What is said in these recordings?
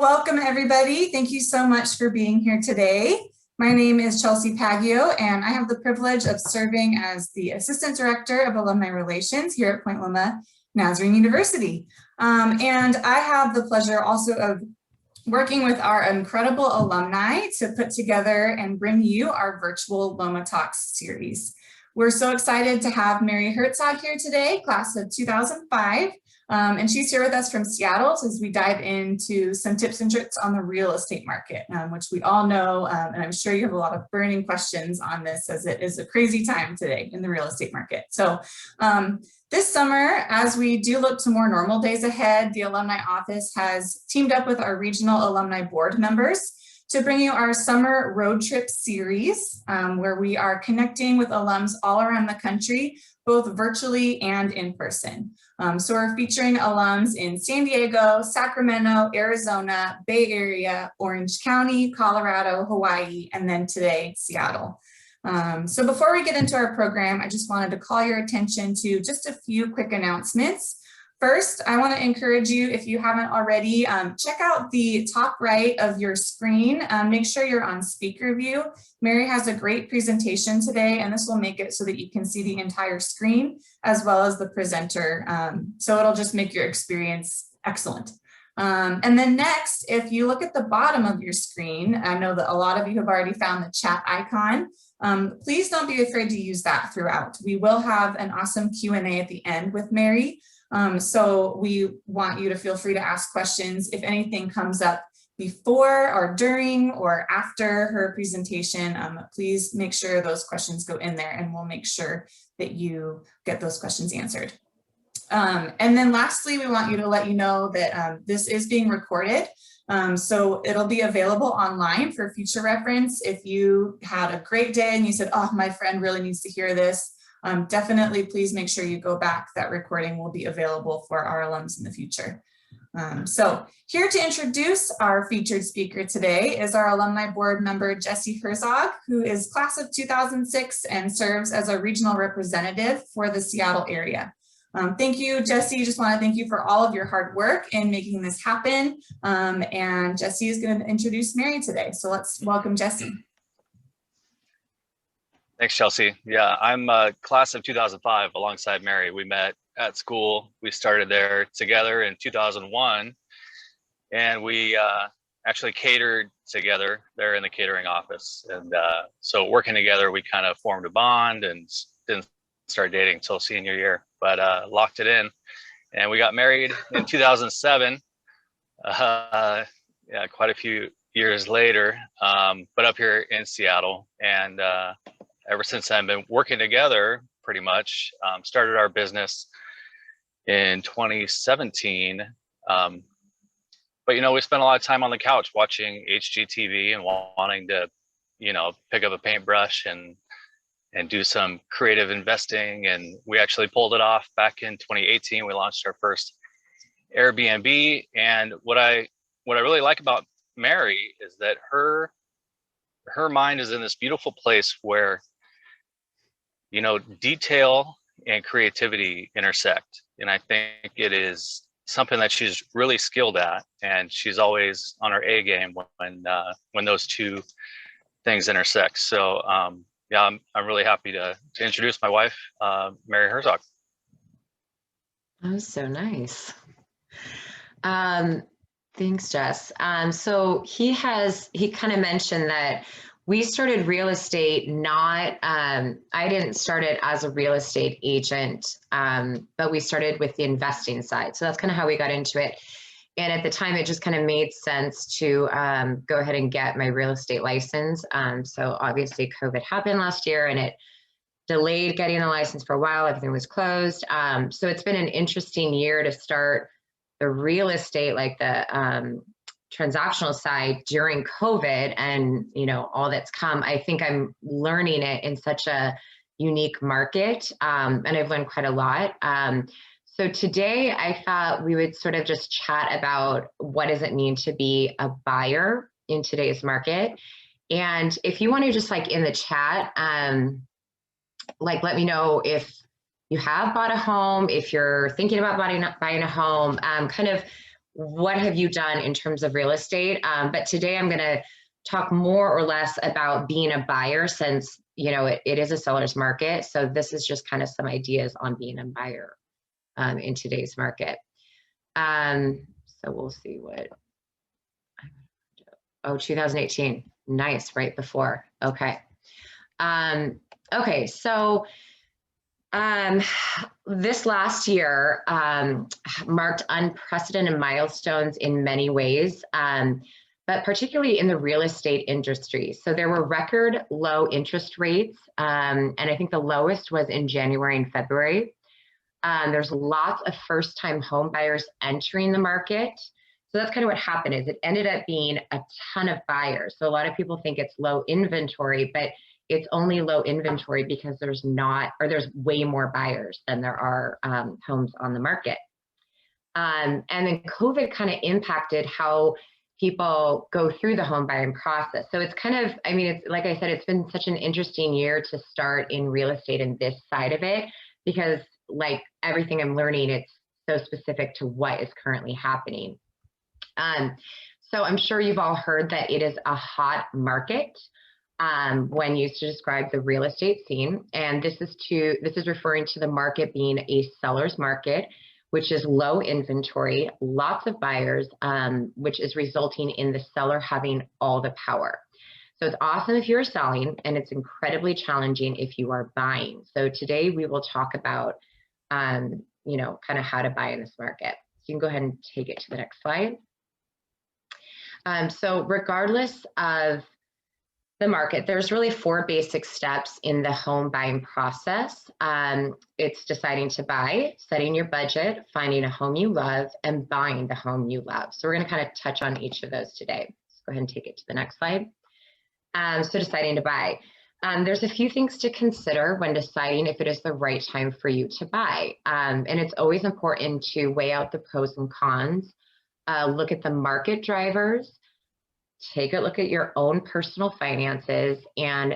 Welcome everybody. Thank you so much for being here today. My name is Chelsea Paggio, and I have the privilege of serving as the Assistant Director of Alumni Relations here at Point Loma Nazarene University. And I have the pleasure also of working with our incredible alumni to put together and bring you our virtual Loma Talks series. We're so excited to have Mary Herzog here today, class of 2005. And she's here with us from Seattle as we dive into some tips and tricks on the real estate market, which we all know, and I'm sure you have a lot of burning questions on this as it is a crazy time today in the real estate market. So this summer, as we do look to more normal days ahead, the Alumni Office has teamed up with our regional alumni board members to bring you our summer road trip series, where we are connecting with alums all around the country, both virtually and in person. So we're featuring alums in San Diego, Sacramento, Arizona, Bay Area, Orange County, Colorado, Hawaii, and then today, Seattle. So before we get into our program, I just wanted to call your attention to just a few quick announcements. First, I want to encourage you, if you haven't already, check out the top right of your screen. Make sure you're on speaker view. Mary has a great presentation today, and this will make it so that you can see the entire screen as well as the presenter. So it'll just make your experience excellent. And then next, if you look at the bottom of your screen, I know that a lot of you have already found the chat icon. Please don't be afraid to use that throughout. We will have an awesome Q&A at the end with Mary. So we want you to feel free to ask questions if anything comes up before or during or after her presentation. Please make sure those questions go in there, and we'll make sure that you get those questions answered. And then lastly, we want you to let you know that this is being recorded. So it'll be available online for future reference. If you had a great day and you said, oh, my friend really needs to hear this, definitely please make sure you go back. That recording will be available for our alums in the future. So here to introduce our featured speaker today is our alumni board member, Mary Herzog, who is class of 2006 and serves as a regional representative for the Seattle area. Thank you, Jessie. Just want to thank you for all of your hard work in making this happen. And Jessie is going to introduce Mary today. So let's welcome Jessie. Thanks, Chelsea. Yeah, I'm a class of 2005 alongside Mary. We met at school. We started there together in 2001, and we actually catered together there in the catering office. And so working together, we kind of formed a bond and didn't start dating until senior year, but locked it in. And we got married in 2007, yeah, quite a few years later, but up here in Seattle. And ever since then, been working together pretty much. Started our business in 2017. But, you know, we spent a lot of time on the couch watching HGTV and wanting to, you know, pick up a paintbrush and do some creative investing. And we actually pulled it off back in 2018. We launched our first Airbnb. And what I really like about Mary is that her mind is in this beautiful place where, you know, detail and creativity intersect. And I think it is something that she's really skilled at. And she's always on her A game when those two things intersect. So yeah, I'm really happy to introduce my wife, Mary Herzog. Oh, so nice. Thanks, Jess. So he kind of mentioned that we started real estate I didn't start it as a real estate agent, but we started with the investing side. So that's kind of how we got into it. And at the time, it just kind of made sense to go ahead and get my real estate license. So obviously COVID happened last year and it delayed getting the license for a while. Everything was closed. So it's been an interesting year to start the real estate, like the transactional side during COVID and, you know, all that's come. I think I'm learning it in such a unique market, and I've learned quite a lot. So today I thought we would sort of just chat about what does it mean to be a buyer in today's market. And if you want to just like in the chat, like let me know if you have bought a home, if you're thinking about buying a home, kind of what have you done in terms of real estate? But today I'm going to talk more or less about being a buyer, since, you know, it is a seller's market. So this is just kind of some ideas on being a buyer in today's market. So we'll see what, oh, 2018. Nice, right before. Okay. Okay, so this last year marked unprecedented milestones in many ways, but particularly in the real estate industry. So there were record low interest rates, and I think the lowest was in January and February. There's lots of first-time home buyers entering the market. So that's kind of what happened, is it ended up being a ton of buyers. So a lot of people think it's low inventory, but it's only low inventory because there's way more buyers than there are homes on the market. And then COVID kind of impacted how people go through the home buying process. So it's kind of, I mean, it's like I said, it's been such an interesting year to start in real estate and this side of it, because like everything I'm learning, it's so specific to what is currently happening. So I'm sure you've all heard that it is a hot market when used to describe the real estate scene. And this is referring to the market being a seller's market, which is low inventory, lots of buyers, which is resulting in the seller having all the power. So it's awesome if you're selling, and it's incredibly challenging if you are buying. So today we will talk about, you know, kind of how to buy in this market. So you can go ahead and take it to the next slide. So regardless of the market, there's really 4 basic steps in the home buying process. It's deciding to buy, setting your budget, finding a home you love, and buying the home you love. So we're going to kind of touch on each of those today. Let's go ahead and take it to the next slide. So deciding to buy. There's a few things to consider when deciding if it is the right time for you to buy. And it's always important to weigh out the pros and cons, look at the market drivers, take a look at your own personal finances, and,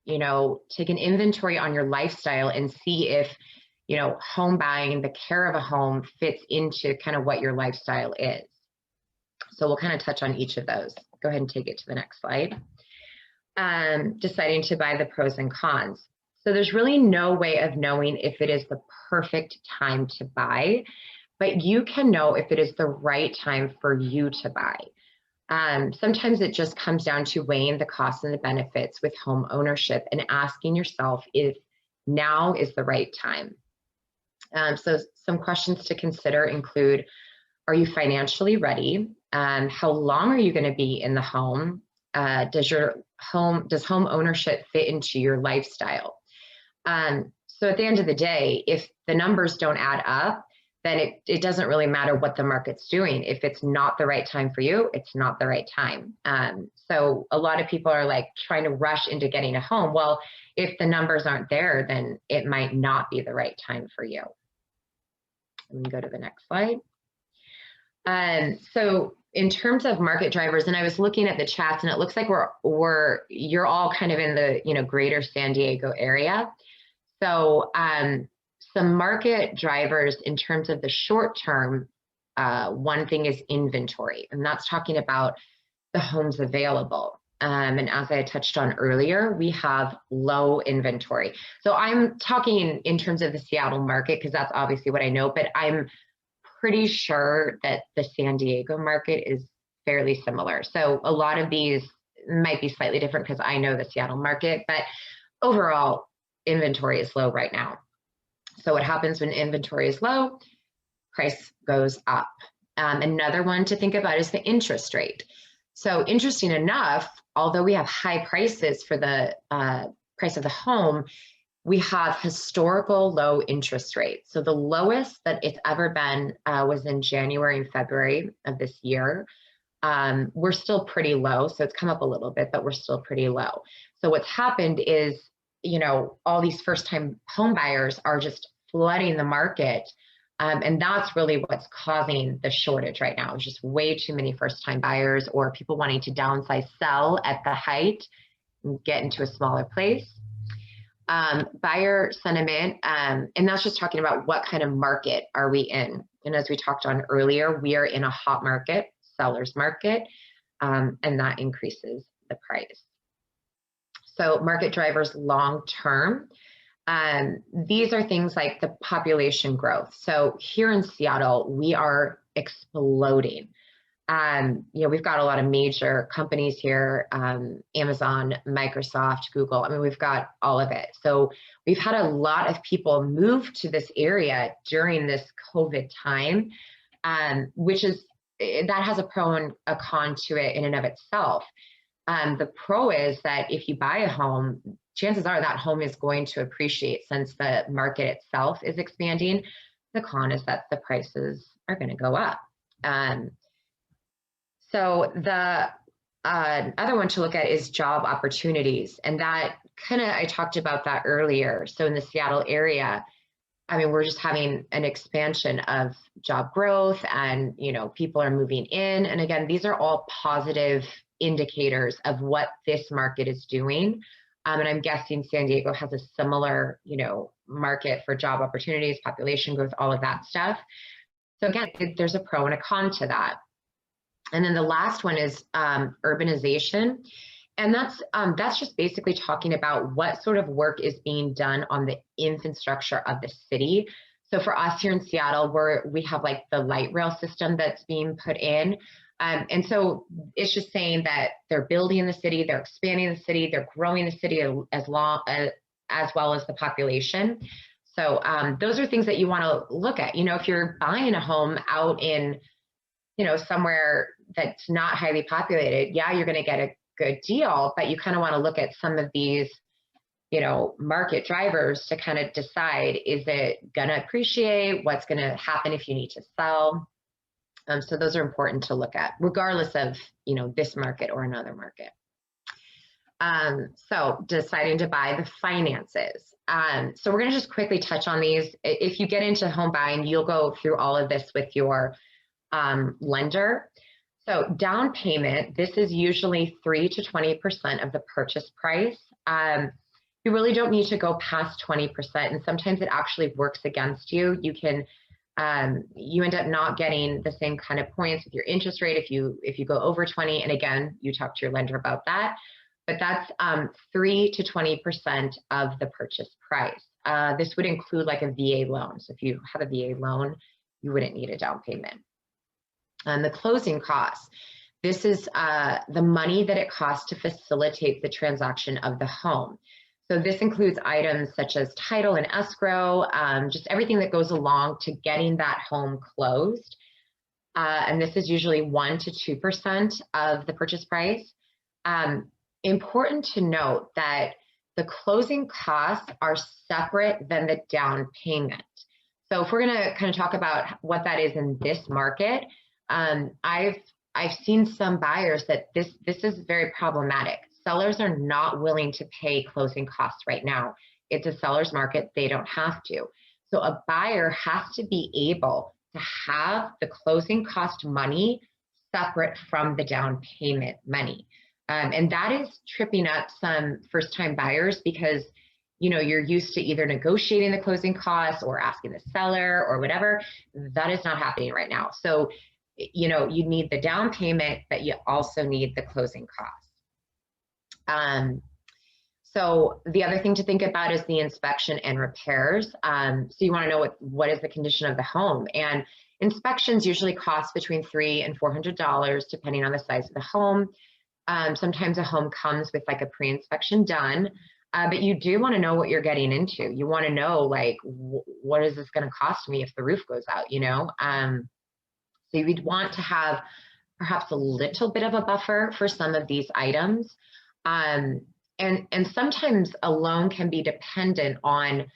you know, take an inventory on your lifestyle and see if, you know, home buying, the care of a home, fits into kind of what your lifestyle is. So we'll kind of touch on each of those. Go ahead and take it to the next slide. Deciding to buy, the pros and cons. So there's really no way of knowing if it is the perfect time to buy, but you can know if it is the right time for you to buy. Sometimes it just comes down to weighing the costs and the benefits with home ownership and asking yourself if now is the right time. So some questions to consider include, are you financially ready? How long are you going to be in the home? Does home ownership fit into your lifestyle? So at the end of the day, if the numbers don't add up, then it doesn't really matter what the market's doing. If it's not the right time for you, it's not the right time. So a lot of people are like trying to rush into getting a home. Well, if the numbers aren't there, then it might not be the right time for you. We can go to the next slide. So in terms of market drivers, and I was looking at the chats, and it looks like you're all kind of in the, you know, greater San Diego area. So some market drivers in terms of the short term, one thing is inventory, and that's talking about the homes available. And as I touched on earlier, we have low inventory. So I'm talking in terms of the Seattle market because that's obviously what I know, but I'm pretty sure that the San Diego market is fairly similar. So a lot of these might be slightly different because I know the Seattle market, but overall inventory is low right now. So what happens when inventory is low? Price goes up. Another one to think about is the interest rate. So interesting enough, although we have high prices for the price of the home, we have historical low interest rates. So the lowest that it's ever been was in January and February of this year. We're still pretty low, so it's come up a little bit, but we're still pretty low. So what's happened is, you know, all these first-time home buyers are just flooding the market. And that's really what's causing the shortage right now. It's just way too many first-time buyers or people wanting to downsize, sell at the height, and get into a smaller place. Buyer sentiment, and that's just talking about what kind of market are we in. And as we talked on earlier, we are in a hot market, seller's market, and that increases the price. So market drivers long-term, these are things like the population growth. So here in Seattle, we are exploding. We've got a lot of major companies here, Amazon, Microsoft, Google. I mean, we've got all of it. So we've had a lot of people move to this area during this COVID time, that has a pro and a con to it in and of itself. The pro is that if you buy a home, chances are that home is going to appreciate since the market itself is expanding. The con is that the prices are going to go up. So the other one to look at is job opportunities. And that I talked about that earlier. So in the Seattle area, I mean, we're just having an expansion of job growth and, people are moving in. And again, these are all positive indicators of what this market is doing. And I'm guessing San Diego has a similar, market for job opportunities, population growth, all of that stuff. So again, there's a pro and a con to that. And then the last one is urbanization. And that's just basically talking about what sort of work is being done on the infrastructure of the city. So for us here in Seattle, we have like the light rail system that's being put in. And so it's just saying that they're building the city, they're expanding the city, they're growing the city as well as the population. So those are things that you want to look at. If you're buying a home out in, somewhere that's not highly populated, yeah, you're going to get a good deal, but you kind of want to look at some of these, market drivers to kind of decide, is it going to appreciate? What's going to happen if you need to sell? So those are important to look at, regardless of, this market or another market. So deciding to buy, the finances. So we're going to just quickly touch on these. If you get into home buying, you'll go through all of this with your lender. So down payment, this is usually 3 to 20% of the purchase price. You really don't need to go past 20%, and sometimes it actually works against you. You end up not getting the same kind of points with your interest rate if you go over 20. And again, you talk to your lender about that. But that's 3 to 20% of the purchase price. This would include like a VA loan. So if you have a VA loan, you wouldn't need a down payment. And the closing costs. This is the money that it costs to facilitate the transaction of the home. So this includes items such as title and escrow, just everything that goes along to getting that home closed. And this is usually 1 to 2% of the purchase price. Important to note that the closing costs are separate than the down payment. So if we're going to kind of talk about what that is in this market, I've seen some buyers that this is very problematic. Sellers are not willing to pay closing costs right now. It's a seller's market, they don't have to. So a buyer has to be able to have the closing cost money separate from the down payment money. And that is tripping up some first-time buyers because you're used to either negotiating the closing costs or asking the seller or whatever. That is not happening right now. So you need the down payment, but you also need the closing costs. So the other thing to think about is the inspection and repairs. So you want to know what is the condition of the home, and inspections usually cost between $300 and $400 depending on the size of the home. Sometimes a home comes with like a pre-inspection done, but you do want to know what you're getting into. You want to know like, what is this going to cost me if the roof goes out, So you'd want to have perhaps a little bit of a buffer for some of these items. And sometimes a loan can be dependent on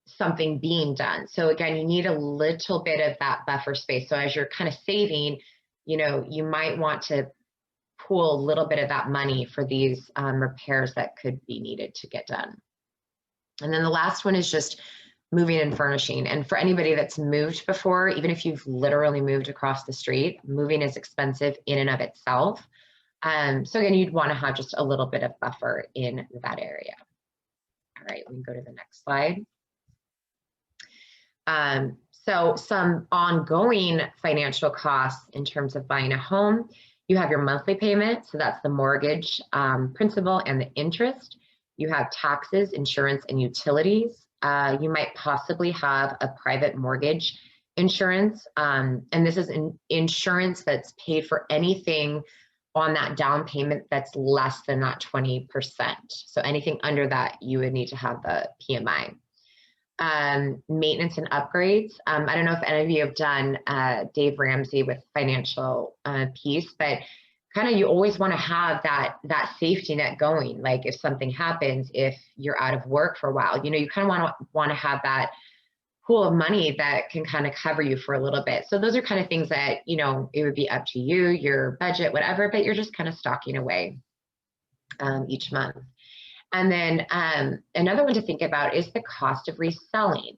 something being done. So again, you need a little bit of that buffer space. So as you're kind of saving, you might want to pool a little bit of that money for these repairs that could be needed to get done. And then the last one is just moving and furnishing. And for anybody that's moved before, even if you've literally moved across the street, moving is expensive in and of itself. So again, you'd want to have just a little bit of buffer in that area. All right, we can go to the next slide. So some ongoing financial costs in terms of buying a home, you have your monthly payment. So that's the mortgage principal and the interest. You have taxes, insurance, and utilities. You might possibly have a private mortgage insurance. And this is insurance that's paid for anything on that down payment that's less than that 20%. So anything under that, you would need to have the PMI. Maintenance and upgrades. I don't know if any of you have done Dave Ramsey with Financial Peace, but kind of you always want to have that safety net going. Like if something happens, if you're out of work for a while, you kind of want to have that pool of money that can kind of cover you for a little bit. So those are kind of things that, it would be up to you, your budget, whatever, but you're just kind of stocking away each month. And then another one to think about is the cost of reselling.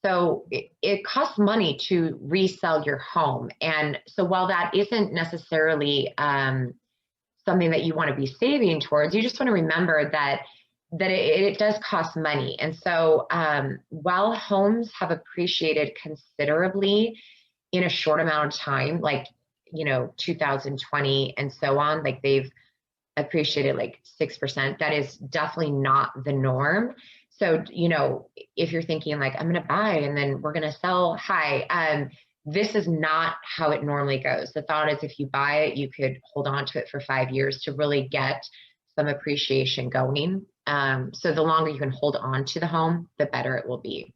So it costs money to resell your home. And so while that isn't necessarily something that you want to be saving towards, you just want to remember that it does cost money. And so while homes have appreciated considerably in a short amount of time, like, 2020 and so on, like they've appreciated like 6%, that is definitely not the norm. So, if you're thinking like, I'm going to buy and then we're going to sell high, this is not how it normally goes. The thought is if you buy it, you could hold on to it for 5 years to really get some appreciation going. So the longer you can hold on to the home, the better it will be.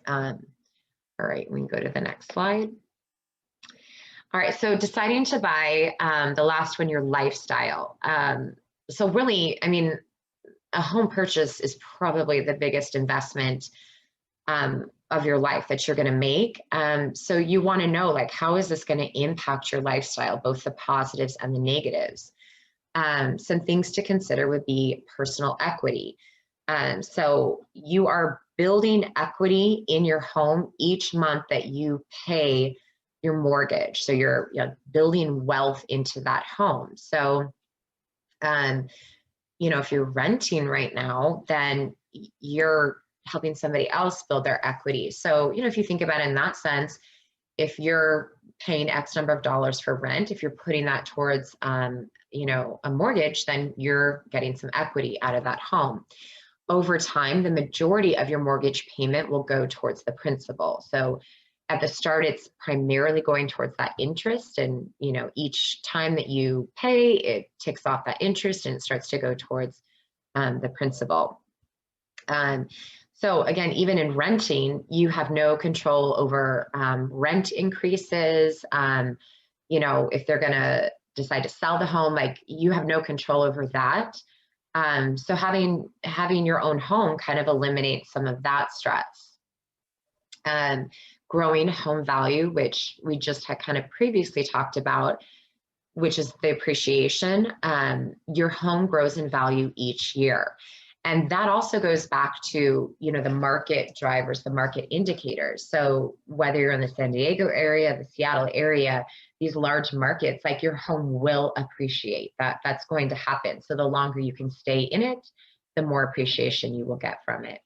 All right, we can go to the next slide. All right, so deciding to buy, the last one, your lifestyle. So really, a home purchase is probably the biggest investment of your life that you're gonna make. So you wanna know, like, how is this gonna impact your lifestyle, both the positives and the negatives? Some things to consider would be personal equity. So you are building equity in your home each month that you pay your mortgage. So you're building wealth into that home. So, if you're renting right now, then you're helping somebody else build their equity. So, if you think about it in that sense, if you're paying X number of dollars for rent, if you're putting that towards, a mortgage, then you're getting some equity out of that home. Over time, the majority of your mortgage payment will go towards the principal. So at the start, it's primarily going towards that interest. And, each time that you pay, it ticks off that interest and it starts to go towards the principal. So again, even in renting, you have no control over rent increases. If they're gonna decide to sell the home, like you have no control over that. So having your own home kind of eliminates some of that stress. Growing home value, which we just had kind of previously talked about, which is the appreciation. Your home grows in value each year. And that also goes back to, the market drivers, the market indicators. So whether you're in the San Diego area, the Seattle area, these large markets, like your home will appreciate. That's going to happen. So the longer you can stay in it, the more appreciation you will get from it.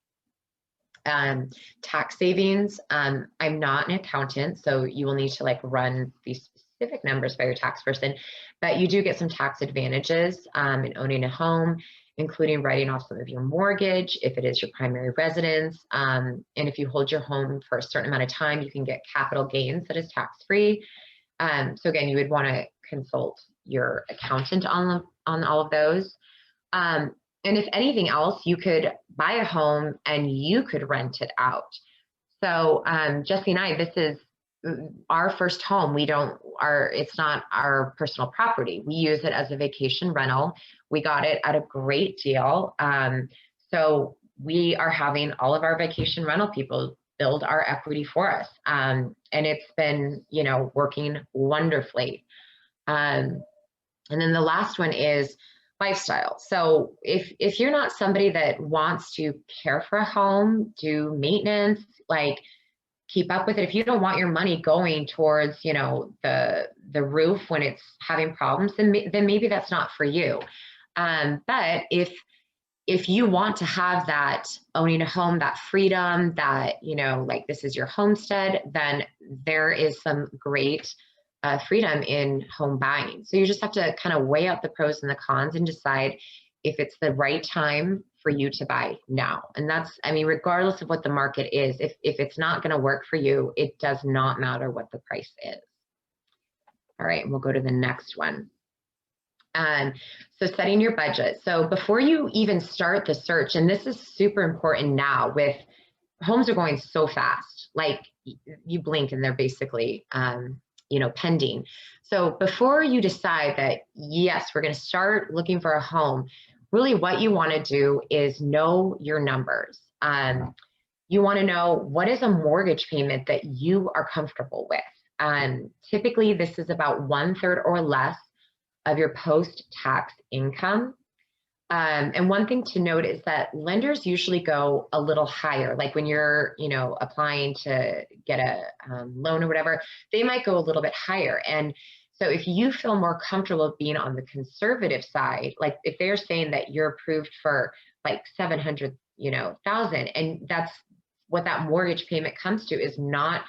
Tax savings. I'm not an accountant, so you will need to run these specific numbers by your tax person, but you do get some tax advantages in owning a home, including writing off some of your mortgage if it is your primary residence. And if you hold your home for a certain amount of time, you can get capital gains that is tax-free. So again, you would want to consult your accountant on all of those. And if anything else, you could buy a home and you could rent it out. So Jesse and I, this is our first home. It's not our personal property. We use it as a vacation rental. We got it at a great deal. So we are having all of our vacation rental people build our equity for us. And it's been, working wonderfully. And then the last one is lifestyle. So if you're not somebody that wants to care for a home, do maintenance, keep up with it, if you don't want your money going towards, the roof when it's having problems, then maybe that's not for you. But if if you want to have that owning a home, that freedom, that, like this is your homestead, then there is some great freedom in home buying. So you just have to kind of weigh out the pros and the cons and decide if it's the right time for you to buy now. And that's, I mean, regardless of what the market is, if it's not going to work for you, it does not matter what the price is. All right, we'll go to the next one. So setting your budget. So before you even start the search, and this is super important now, with homes are going so fast, like you blink and they're basically, pending. So before you decide that, yes, we're going to start looking for a home, really what you want to do is know your numbers. You want to know, what is a mortgage payment that you are comfortable with? Typically, this is about 1/3 or less of your post-tax income. And one thing to note is that lenders usually go a little higher. Like when you're, applying to get a loan or whatever, they might go a little bit higher. And so if you feel more comfortable being on the conservative side, like if they're saying that you're approved for like 700,000, and that's what that mortgage payment comes to is not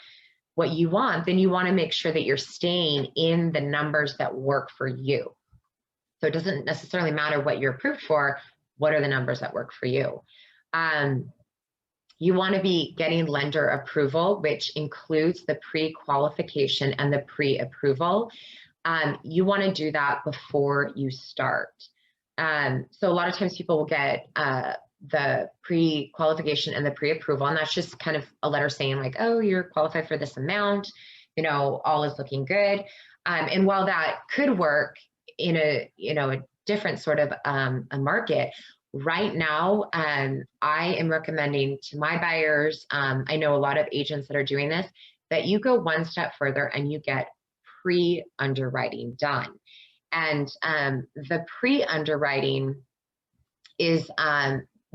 what you want, then you want to make sure that you're staying in the numbers that work for you. So it doesn't necessarily matter what you're approved for. What are the numbers that work for you? You want to be getting lender approval, which includes the pre-qualification and the pre-approval. You want to do that before you start. So a lot of times people will get the pre-qualification and the pre-approval, and that's just kind of a letter saying like, oh, you're qualified for this amount, all is looking good. And while that could work in a different sort of a market, right now, I am recommending to my buyers, I know a lot of agents that are doing this, that you go one step further and you get pre-underwriting done. And the pre-underwriting is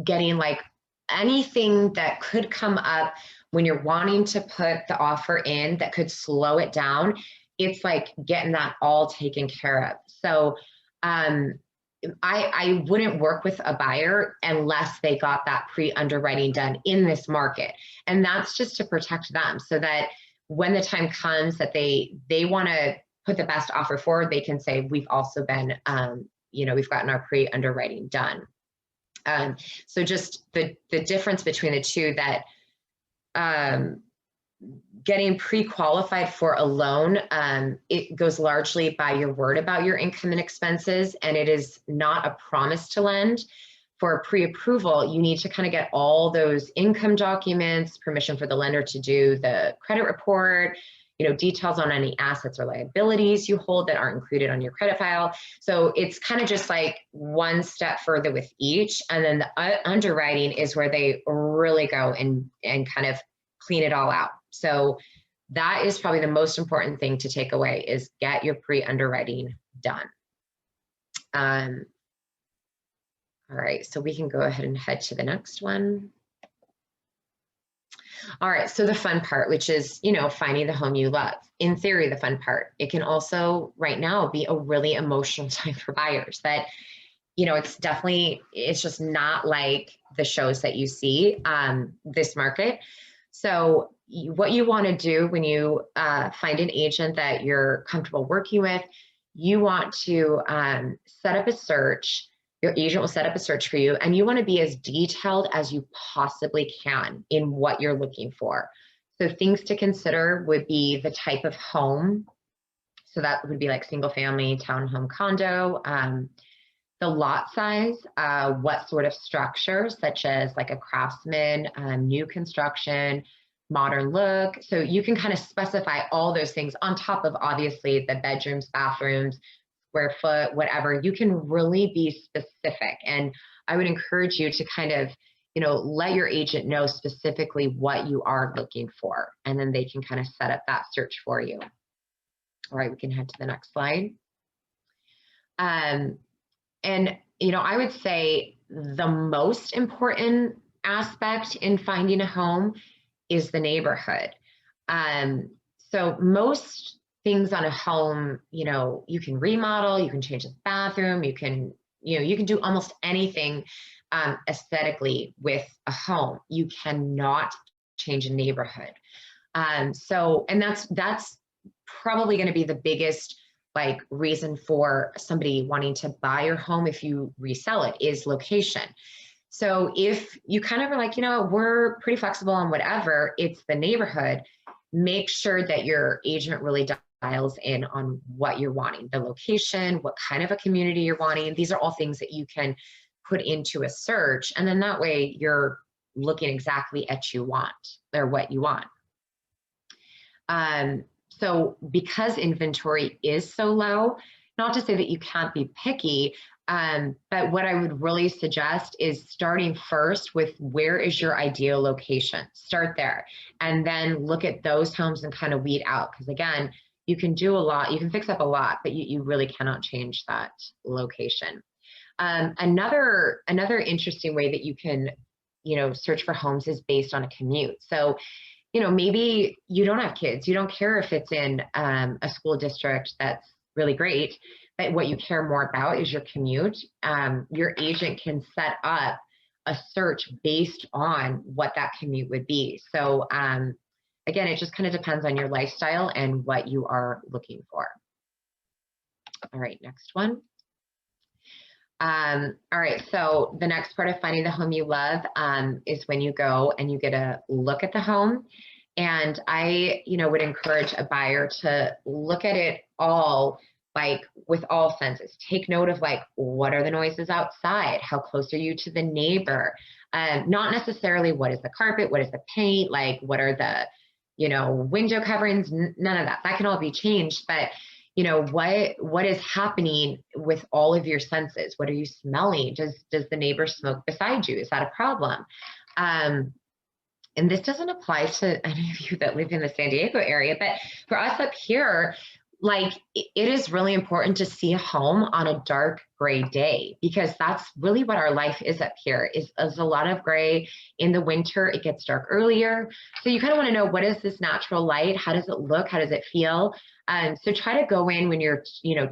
getting like anything that could come up when you're wanting to put the offer in that could slow it down. It's like getting that all taken care of. So I wouldn't work with a buyer unless they got that pre-underwriting done in this market. And that's just to protect them, so that when the time comes that they want to put the best offer forward, they can say, we've also been, we've gotten our pre-underwriting done. So just the difference between the two, that getting pre-qualified for a loan, it goes largely by your word about your income and expenses, and it is not a promise to lend. For pre-approval, you need to kind of get all those income documents, permission for the lender to do the credit report, details on any assets or liabilities you hold that aren't included on your credit file. So it's kind of just like one step further with each. And then the underwriting is where they really go and kind of clean it all out. So that is probably the most important thing to take away, is get your pre-underwriting done. All right, so we can go ahead and head to the next one. All right, so the fun part, which is, finding the home you love. In theory, the fun part. It can also, right now, be a really emotional time for buyers. That, it's just not like the shows that you see this market. So what you want to do when you find an agent that you're comfortable working with, you want to set up a search. Your agent will set up a search for you, and you want to be as detailed as you possibly can in what you're looking for. So things to consider would be the type of home. So that would be like single family, townhome, condo, the lot size, what sort of structure, such as like a craftsman, new construction, modern look. So you can kind of specify all those things on top of obviously the bedrooms, bathrooms, square foot, whatever. You can really be specific. And I would encourage you to kind of, let your agent know specifically what you are looking for, and then they can kind of set up that search for you. All right, we can head to the next slide. And, I would say the most important aspect in finding a home is the neighborhood. So most things on a home, you can remodel, you can change the bathroom, you can, you can do almost anything aesthetically with a home. You cannot change a neighborhood. And that's probably going to be the biggest like reason for somebody wanting to buy your home if you resell it, is location. So if you kind of are like, we're pretty flexible on whatever, it's the neighborhood, make sure that your agent really dials in on what you're wanting, the location, what kind of a community you're wanting. These are all things that you can put into a search. And then that way you're looking exactly at what you want. So because inventory is so low, not to say that you can't be picky, but what I would really suggest is starting first with where is your ideal location. Start there and then look at those homes and kind of weed out. Because again, you can do a lot, you can fix up a lot, but you really cannot change that location. Another interesting way that you can, search for homes is based on a commute. So, maybe you don't have kids, you don't care if it's in a school district that's really great, but what you care more about is your commute. Your agent can set up a search based on what that commute would be. So again, it just kind of depends on your lifestyle and what you are looking for. All right, next one. All right, so the next part of finding the home you love is when you go and you get a look at the home. And I, would encourage a buyer to look at it all, like with all senses. Take note of like, what are the noises outside? How close are you to the neighbor? Not necessarily what is the carpet, what is the paint, like what are the, window coverings, none of that. That can all be changed, but what is happening with all of your senses? What are you smelling? Does the neighbor smoke beside you? Is that a problem? And this doesn't apply to any of you that live in the San Diego area, but for us up here, like it is really important to see a home on a dark gray day, because that's really what our life is up here, is a lot of gray. In the winter, it gets dark earlier. So you kind of want to know, what is this natural light? How does it look? How does it feel? So try to go in when you're,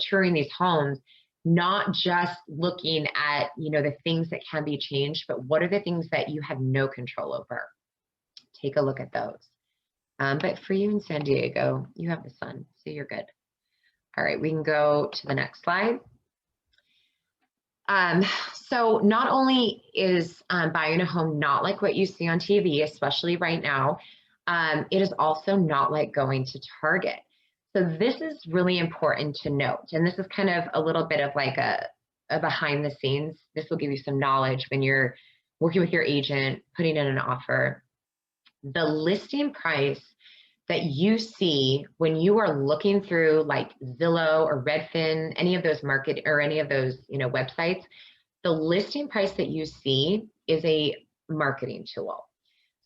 touring these homes, not just looking at, the things that can be changed, but what are the things that you have no control over? Take a look at those. But for you in San Diego, you have the sun, so you're good. All right, we can go to the next slide. So not only is buying a home not like what you see on TV, especially right now, it is also not like going to Target. So this is really important to note. And this is kind of a little bit of like a behind the scenes. This will give you some knowledge when you're working with your agent, putting in an offer. The listing price that you see when you are looking through like Zillow or Redfin, any of those market or any of those, websites, the listing price that you see is a marketing tool.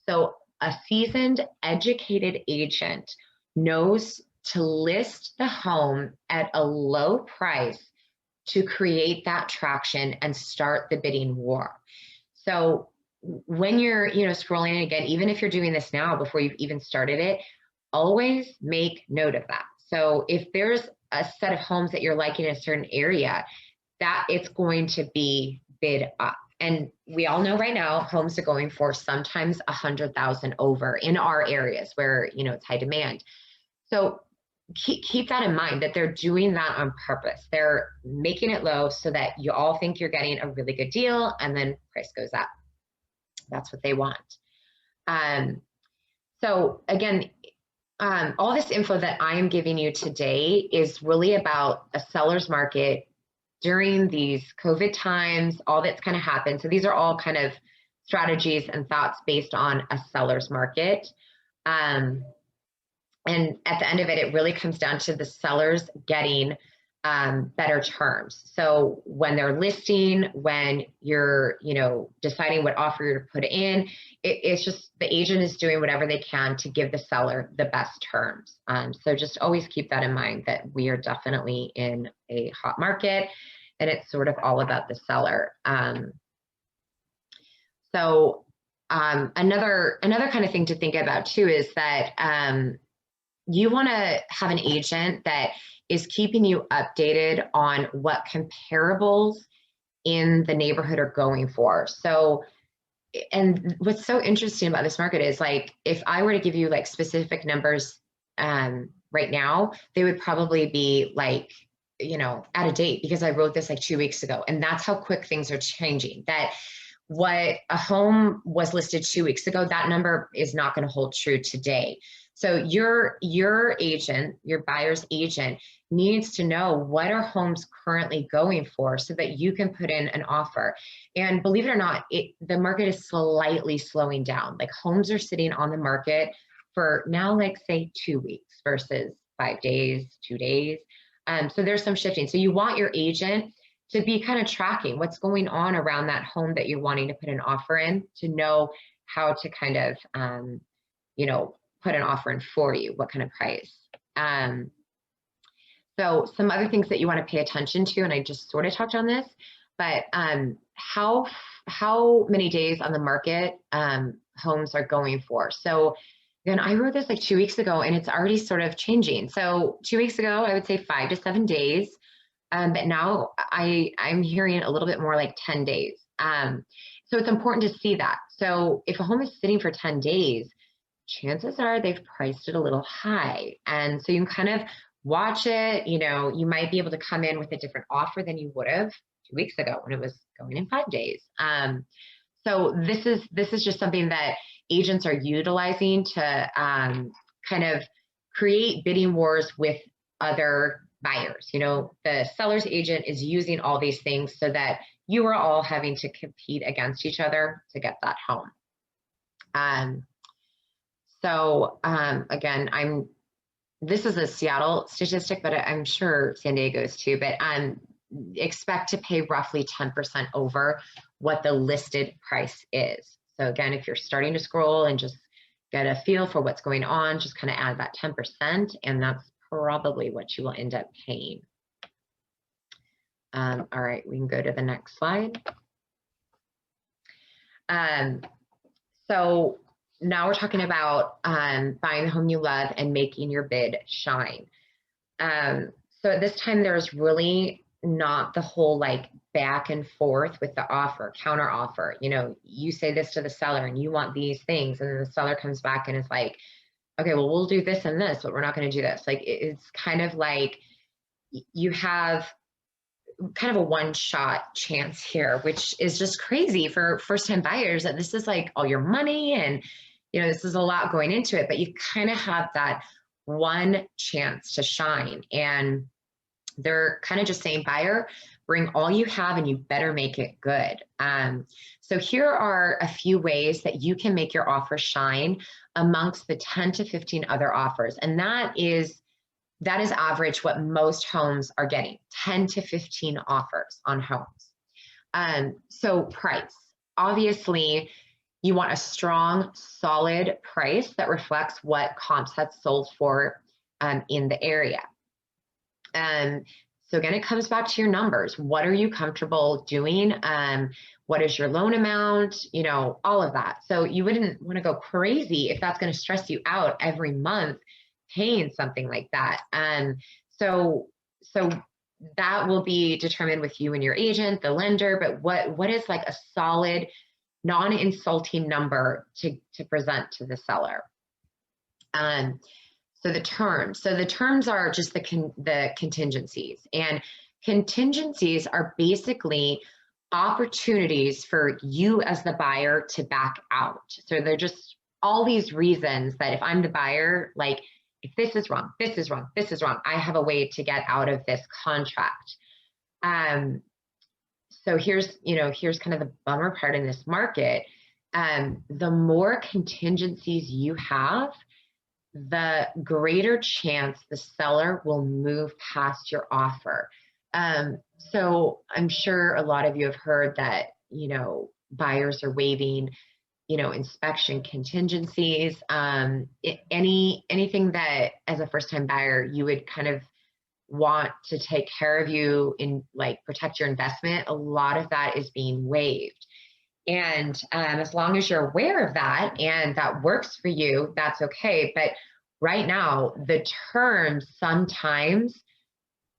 So a seasoned, educated agent knows to list the home at a low price to create that traction and start the bidding war. So when you're, scrolling again, even if you're doing this now before you've even started it, always make note of that. So if there's a set of homes that you're liking in a certain area, that it's going to be bid up. And we all know right now, homes are going for sometimes 100,000 over in our areas where, it's high demand. So keep that in mind, that they're doing that on purpose. They're making it low so that you all think you're getting a really good deal, and then price goes up. That's what they want. So again, all this info that I am giving you today is really about a seller's market during these COVID times, all that's kind of happened. So these are all kind of strategies and thoughts based on a seller's market. And at the end of it, it really comes down to the sellers getting better terms. So when they're listing, when you're, deciding what offer you're to put in, it's just the agent is doing whatever they can to give the seller the best terms. So just always keep that in mind, that we are definitely in a hot market, and it's sort of all about the seller. Another kind of thing to think about too is that you want to have an agent that is keeping you updated on what comparables in the neighborhood are going for. So, and what's so interesting about this market is like, if I were to give you like specific numbers right now, they would probably be like, you know, out of date, because I wrote this like 2 weeks ago, and that's how quick things are changing. That what a home was listed 2 weeks ago, that number is not going to hold true today. So your agent, your buyer's agent, needs to know what are homes currently going for so that you can put in an offer. And believe it or not, the market is slightly slowing down. Like homes are sitting on the market for now, like say 2 weeks versus 5 days, 2 days. So there's some shifting. So you want your agent to be kind of tracking what's going on around that home that you're wanting to put an offer in, to know how to kind of, you know, put an offer in for you, what kind of price. So some other things that you want to pay attention to, and I just sort of touched on this, but how many days on the market homes are going for. So again, I wrote this like 2 weeks ago, and it's already sort of changing. So 2 weeks ago, I would say 5 to 7 days. But now I'm hearing a little bit more like 10 days. So it's important to see that. So if a home is sitting for 10 days, chances are they've priced it a little high. And so you can kind of watch it. You know, you might be able to come in with a different offer than you would have 2 weeks ago when it was going in 5 days. So this is just something that agents are utilizing to kind of create bidding wars with other buyers. You know, the seller's agent is using all these things so that you are all having to compete against each other to get that home. Again, this is a Seattle statistic, but I'm sure San Diego's too, but expect to pay roughly 10% over what the listed price is. So again, if you're starting to scroll and just get a feel for what's going on, just kind of add that 10%, and that's probably what you will end up paying. All right, we can go to the next slide. So now we're talking about buying the home you love and making your bid shine. So at this time, there's really not the whole like back and forth with the offer, counter offer. You know, you say this to the seller and you want these things, and then the seller comes back and is like, okay, well, we'll do this and this, but we're not going to do this. Like, it's kind of like you have kind of a one-shot chance here, which is just crazy for first-time buyers, that this is like all your money, and you know, this is a lot going into it, but you kind of have that one chance to shine. And they're kind of just saying, buyer, bring all you have and you better make it good. So here are a few ways that you can make your offer shine amongst the 10 to 15 other offers. And that is average what most homes are getting, 10 to 15 offers on homes. So price, obviously you want a strong, solid price that reflects what comps had sold for in the area. So again, it comes back to your numbers. What are you comfortable doing? What is your loan amount? You know, all of that. So you wouldn't want to go crazy if that's going to stress you out every month paying something like that. So that will be determined with you and your agent, the lender, but what is like a solid, non-insulting number to present to the seller? So the terms are just the contingencies, and contingencies are basically opportunities for you as the buyer to back out. So they're just all these reasons that if I'm the buyer, like if this is wrong, this is wrong, this is wrong, I have a way to get out of this contract. So here's kind of the bummer part in this market. The more contingencies you have, the greater chance the seller will move past your offer. So I'm sure a lot of you have heard that, you know, buyers are waiving, you know, inspection contingencies, anything that as a first-time buyer, you would kind of want to take care of you in like protect your investment. A lot of that is being waived. And as long as you're aware of that and that works for you, that's okay. But right now, the terms sometimes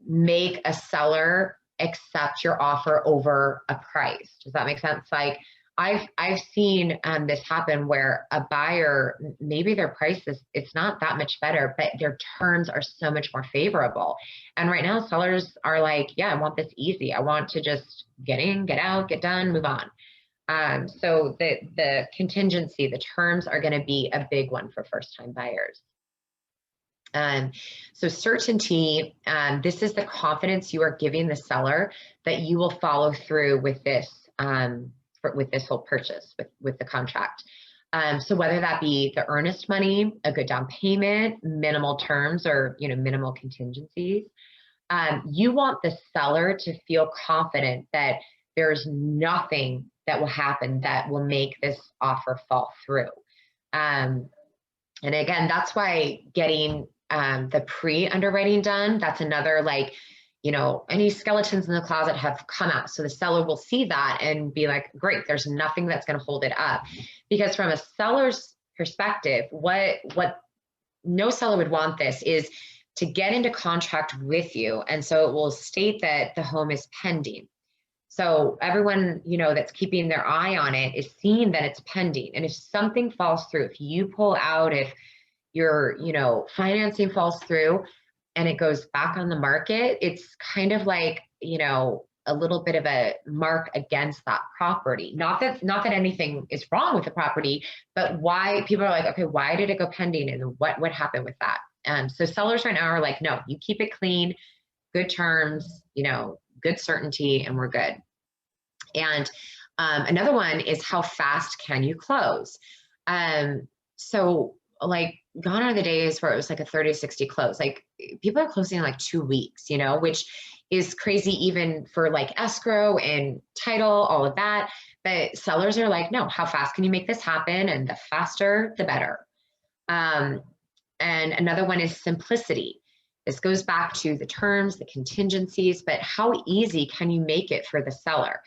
make a seller accept your offer over a price. Does that make sense? Like I've seen this happen where a buyer, maybe their price it's not that much better, but their terms are so much more favorable. And right now sellers are like, yeah, I want this easy. I want to just get in, get out, get done, move on. So the contingency, the terms are going to be a big one for first-time buyers. So certainty, this is the confidence you are giving the seller that you will follow through with this whole purchase, with the contract. So whether that be the earnest money, a good down payment, minimal terms, or minimal contingencies, you want the seller to feel confident that there's nothing that will happen that will make this offer fall through. And again, that's why getting the pre-underwriting done, that's another, like, any skeletons in the closet have come out. So the seller will see that and be like, great, there's nothing that's going to hold it up. Because from a seller's perspective, what no seller would want this is to get into contract with you. And so it will state that the home is pending. So everyone, that's keeping their eye on it is seeing that it's pending. And if something falls through, if you pull out, if your, financing falls through and it goes back on the market, it's kind of like, a little bit of a mark against that property. Not that anything is wrong with the property, but why people are like, okay, why did it go pending? And what happened with that? So sellers right now are like, no, you keep it clean, good terms, good certainty, and we're good. And another one is, how fast can you close? So like, gone are the days where it was like a 30 to 60 close. Like, people are closing in like 2 weeks, which is crazy even for like escrow and title, all of that. But sellers are like, no, how fast can you make this happen? And the faster, the better. And another one is simplicity. This goes back to the terms, the contingencies, but how easy can you make it for the seller?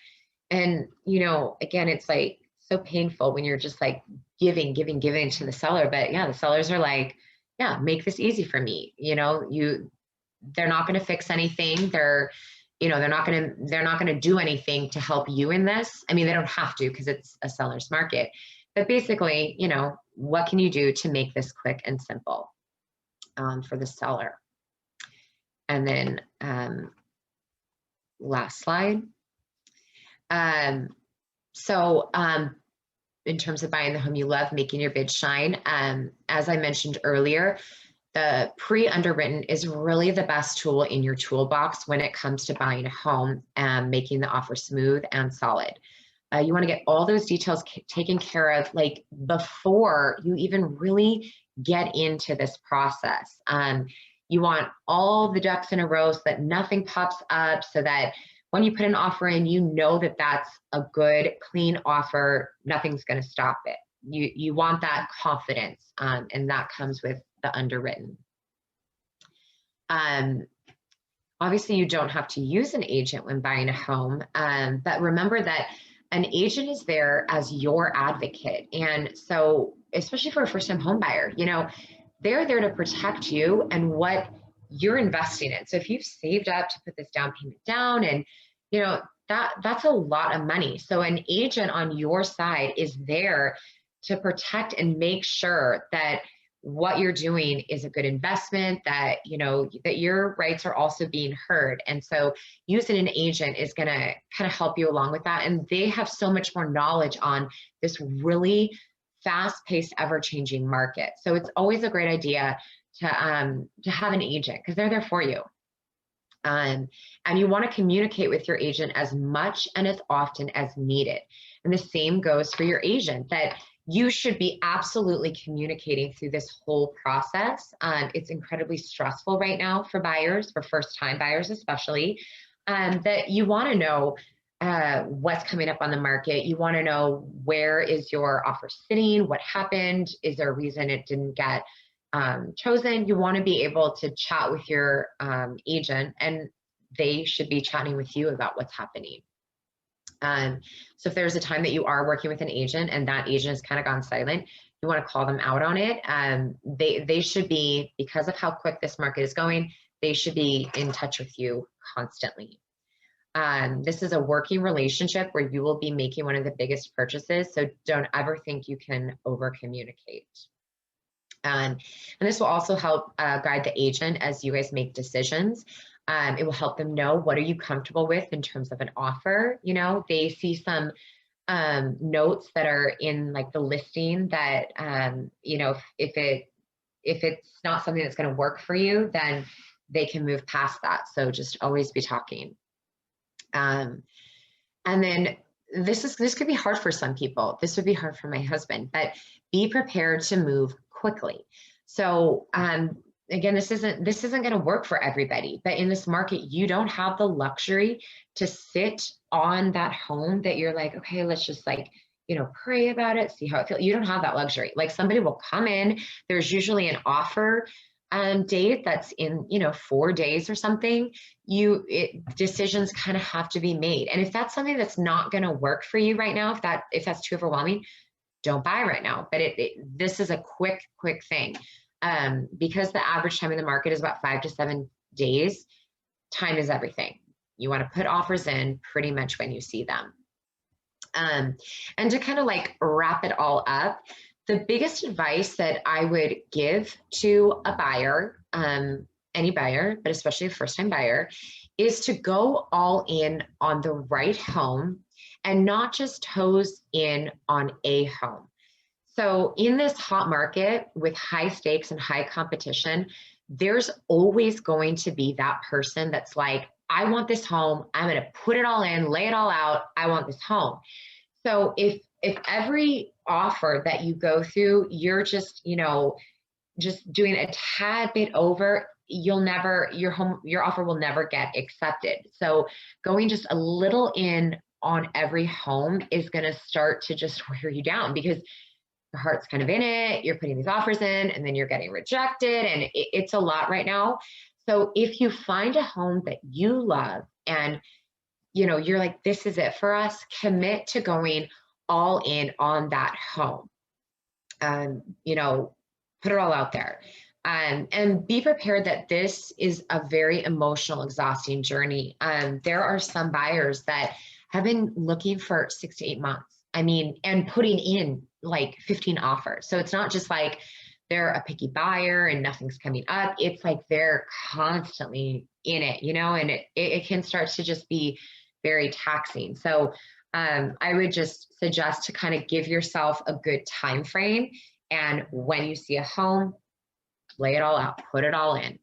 And, again, it's like so painful when you're just like giving to the seller. But yeah, the sellers are like, yeah, make this easy for me. They're not going to fix anything. They're not going to do anything to help you in this. I mean, they don't have to, because it's a seller's market. But basically, what can you do to make this quick and simple for the seller? And then last slide. In terms of buying the home you love, making your bid shine. As I mentioned earlier, the pre-underwritten is really the best tool in your toolbox when it comes to buying a home and making the offer smooth and solid. You want to get all those details taken care of, like, before you even really get into this process. You want all the ducks in a row so that nothing pops up, so that when you put an offer in, that that's a good, clean offer. Nothing's going to stop it. You want that confidence, and that comes with the underwritten. Obviously, you don't have to use an agent when buying a home, but remember that an agent is there as your advocate. And so, especially for a first-time home buyer, they're there to protect you and what you're investing in. So if you've saved up to put this down payment down, and that's a lot of money. So an agent on your side is there to protect and make sure that what you're doing is a good investment, that that your rights are also being heard. And so using an agent is going to kind of help you along with that. And they have so much more knowledge on this really fast-paced, ever-changing market. So it's always a great idea to have an agent, because they're there for you. And you want to communicate with your agent as much and as often as needed. And the same goes for your agent, that you should be absolutely communicating through this whole process. It's incredibly stressful right now for buyers, for first-time buyers especially, that you want to know what's coming up on the market. You want to know, where is your offer sitting? What happened? Is there a reason it didn't get chosen? You want to be able to chat with your agent, and they should be chatting with you about what's happening. So if there's a time that you are working with an agent and that agent has kind of gone silent, you want to call them out on it. They should be, because of how quick this market is going, they should be in touch with you constantly. This is a working relationship where you will be making one of the biggest purchases. So don't ever think you can over communicate. And this will also help guide the agent as you guys make decisions. It will help them know, what are you comfortable with in terms of an offer? You know, they see some notes that are in like the listing that, you know, if it's not something that's going to work for you, then they can move past that. So just always be talking. And then this could be hard for some people. This would be hard for my husband, but be prepared to move quickly. So again, this isn't going to work for everybody, but in this market, you don't have the luxury to sit on that home that you're like, okay, let's just like, you know, pray about it, see how it feels. You don't have that luxury. Like, somebody will come in, there's usually an offer date that's in, you know, 4 days or something. Decisions kind of have to be made. And if that's something that's not going to work for you right now, if that's too overwhelming, don't buy right now. But this is a quick thing. Because the average time in the market is about 5 to 7 days, time is everything. You want to put offers in pretty much when you see them. And to kind of like wrap it all up, the biggest advice that I would give to a buyer, any buyer, but especially a first-time buyer, is to go all in on the right home and not just hose in on a home. So in this hot market with high stakes and high competition, there's always going to be that person that's like, I want this home. I'm going to put it all in, lay it all out. I want this home. So if every offer that you go through, you're just, you know, just doing a tad bit over, your offer will never get accepted. So going just a little in on every home is going to start to just wear you down, because your heart's kind of in it. You're putting these offers in and then you're getting rejected, and it's a lot right now. So if you find a home that you love and, you know, you're like, this is it for us, commit to going all in on that home. You know, put it all out there. And be prepared that this is a very emotional, exhausting journey. There are some buyers that have been looking for 6 to 8 months. I mean, and putting in like 15 offers. So it's not just like they're a picky buyer and nothing's coming up. It's like they're constantly in it, you know, and it can start to just be very taxing. So I would just suggest to kind of give yourself a good time frame. And when you see a home, lay it all out, put it all in.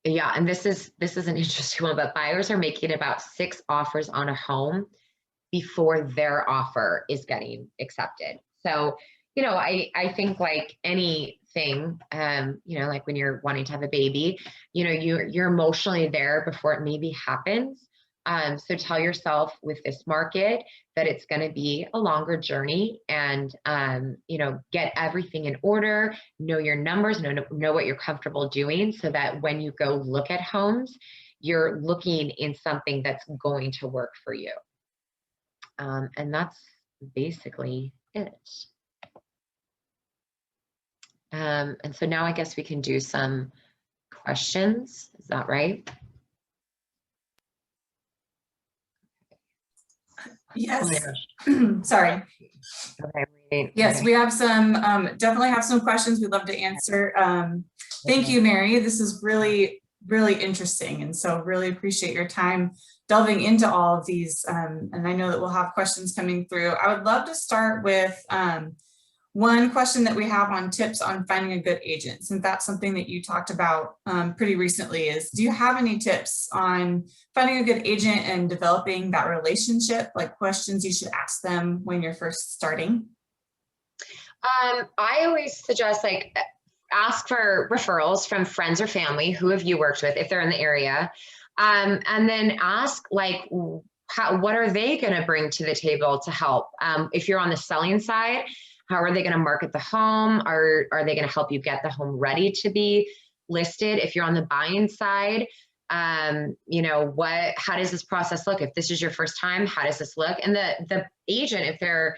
Yeah, and this is an interesting one, but buyers are making about 6 offers on a home before their offer is getting accepted. So, you know, I think like anything, you know, like when you're wanting to have a baby, you know, you're emotionally there before it maybe happens. So tell yourself with this market that it's going to be a longer journey, and, you know, get everything in order, know your numbers, know what you're comfortable doing, so that when you go look at homes, you're looking in something that's going to work for you. And that's basically it. And so now I guess we can do some questions. Is that right? Yes. Sorry. Okay. Yes, we have some, definitely have some questions we'd love to answer. Thank you, Mary. This is really, really interesting. And so really appreciate your time delving into all of these. And I know that we'll have questions coming through. I would love to start with one question that we have on tips on finding a good agent, since that's something that you talked about pretty recently. Is, do you have any tips on finding a good agent and developing that relationship, like questions you should ask them when you're first starting? I always suggest like ask for referrals from friends or family. Who have you worked with if they're in the area? And then ask like, what are they going to bring to the table to help? If you're on the selling side, how are they going to market the home? Are they going to help you get the home ready to be listed? If you're on the buying side, you know, how does this process look? If this is your first time, how does this look? And the agent, if they're,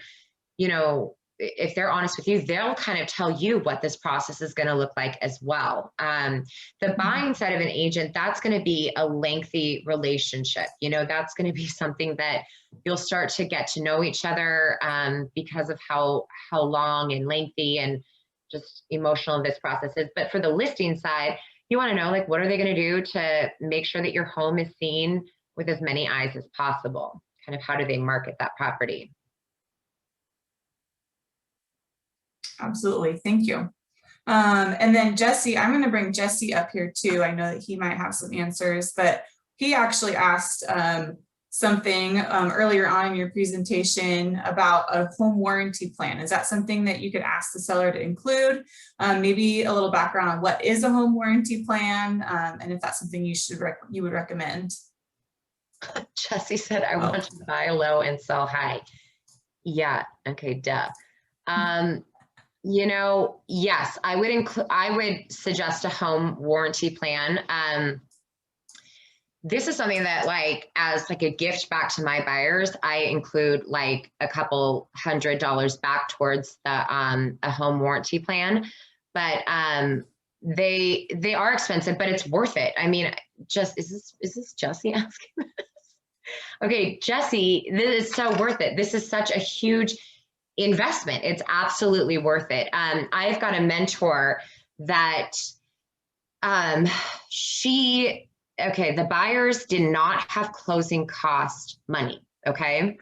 you know, if they're honest with you, they'll kind of tell you what this process is going to look like as well. The buying side of an agent, that's going to be a lengthy relationship. That's going to be something that you'll start to get to know each other because of how long and lengthy and just emotional this process is. But for the listing side, you want to know, like, what are they going to do to make sure that your home is seen with as many eyes as possible? Kind of how do they market that property? Absolutely. Thank you. And then Jesse, I'm going to bring Jesse up here too. I know that he might have some answers, but he actually asked something earlier on in your presentation about a home warranty plan. Is that something that you could ask the seller to include? Maybe a little background on what is a home warranty plan, and if that's something you would recommend. Jesse said, I want to buy low and sell high. Yeah. Okay. Duh. Yes, I would suggest a home warranty plan. This is something that, like, as like a gift back to my buyers, I include like a couple $100 back towards the a home warranty plan. But they are expensive, but it's worth it. I mean, is this Jesse asking this? Okay, Jesse, this is so worth it. This is such a huge investment. It's absolutely worth it. I've got a mentor that the buyers did not have closing cost money. Okay.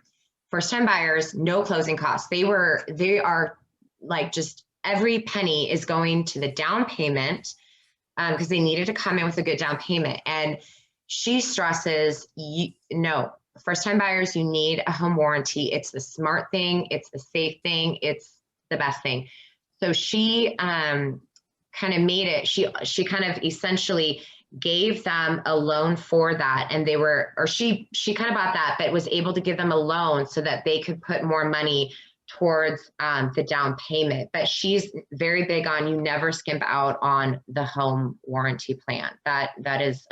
First time buyers, no closing costs. They are like, just every penny is going to the down payment because they needed to come in with a good down payment. And she stresses, first time buyers, you need a home warranty. It's the smart thing. It's the safe thing. It's the best thing. So she kind of made it, she kind of essentially gave them a loan for that. And she kind of bought that, but was able to give them a loan so that they could put more money towards the down payment. But she's very big on, you never skimp out on the home warranty plan. That is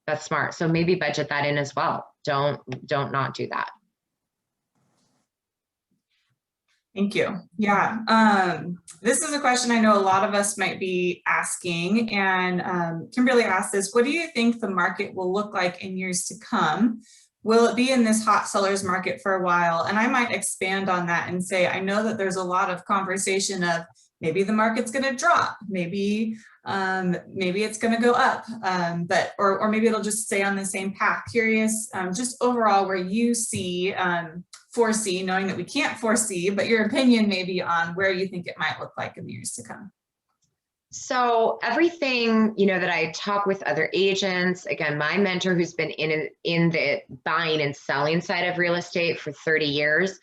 that's smart. So maybe budget that in as well. Don't not do that. Thank you. Yeah, this is a question I know a lot of us might be asking, and Kimberly asked this: what do you think the market will look like in years to come? Will it be in this hot sellers market for a while? And I might expand on that and say, I know that there's a lot of conversation of maybe the market's going to drop, maybe it's going to go up, or maybe it'll just stay on the same path. Curious, just overall where you foresee, knowing that we can't foresee, but your opinion maybe on where you think it might look like in the years to come. So everything, that I talk with other agents, again, my mentor who's been in the buying and selling side of real estate for 30 years,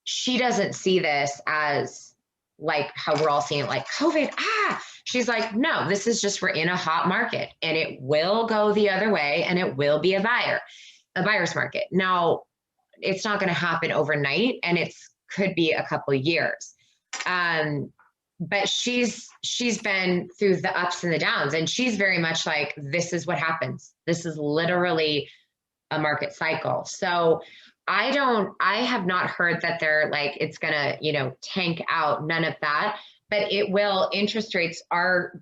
she doesn't see this as like how we're all seeing it, like COVID. She's like, no, this is just, we're in a hot market and it will go the other way and it will be a buyer's market. Now, it's not going to happen overnight and could be a couple of years. But she's been through the ups and the downs, and she's very much like, this is what happens. This is literally a market cycle. So I have not heard that they're like, it's gonna, tank out, none of that, but it will. Interest rates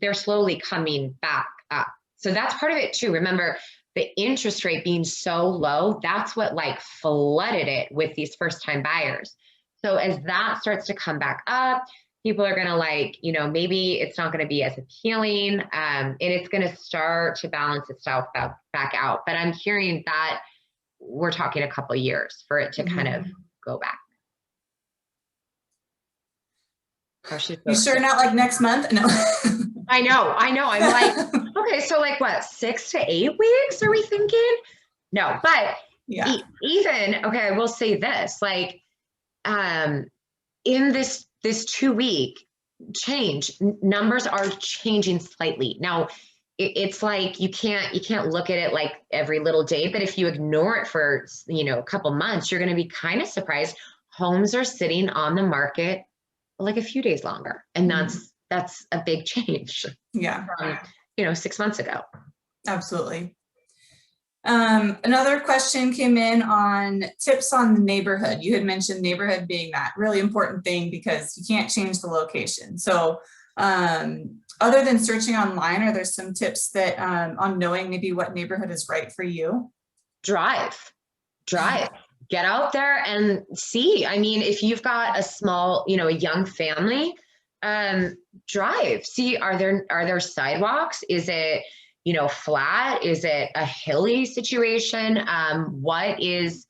they're slowly coming back up. So that's part of it too. Remember, the interest rate being so low, that's what like flooded it with these first time buyers. So as that starts to come back up, people are going to like, maybe it's not going to be as appealing, and it's going to start to balance itself back out. But I'm hearing that we're talking a couple of years for it to kind of go back. You sure not like next month? No. I know. I'm like, okay, so like what, 6 to 8 weeks are we thinking? No, but yeah. Even, okay, I will say this, like, in this 2-week change, numbers are changing slightly. Now, it's like, you can't look at it like every little day, but if you ignore it for, a couple months, you're going to be kind of surprised. Homes are sitting on the market like a few days longer. And that's a big change. Yeah. From, 6 months ago. Absolutely. Another question came in on tips on the neighborhood. You had mentioned neighborhood being that really important thing because you can't change the location. So other than searching online, are there some tips that on knowing maybe what neighborhood is right for you? Drive, get out there and see. I mean, if you've got a small, a young family, drive, see, are there sidewalks? Is it, flat? Is it a hilly situation? What is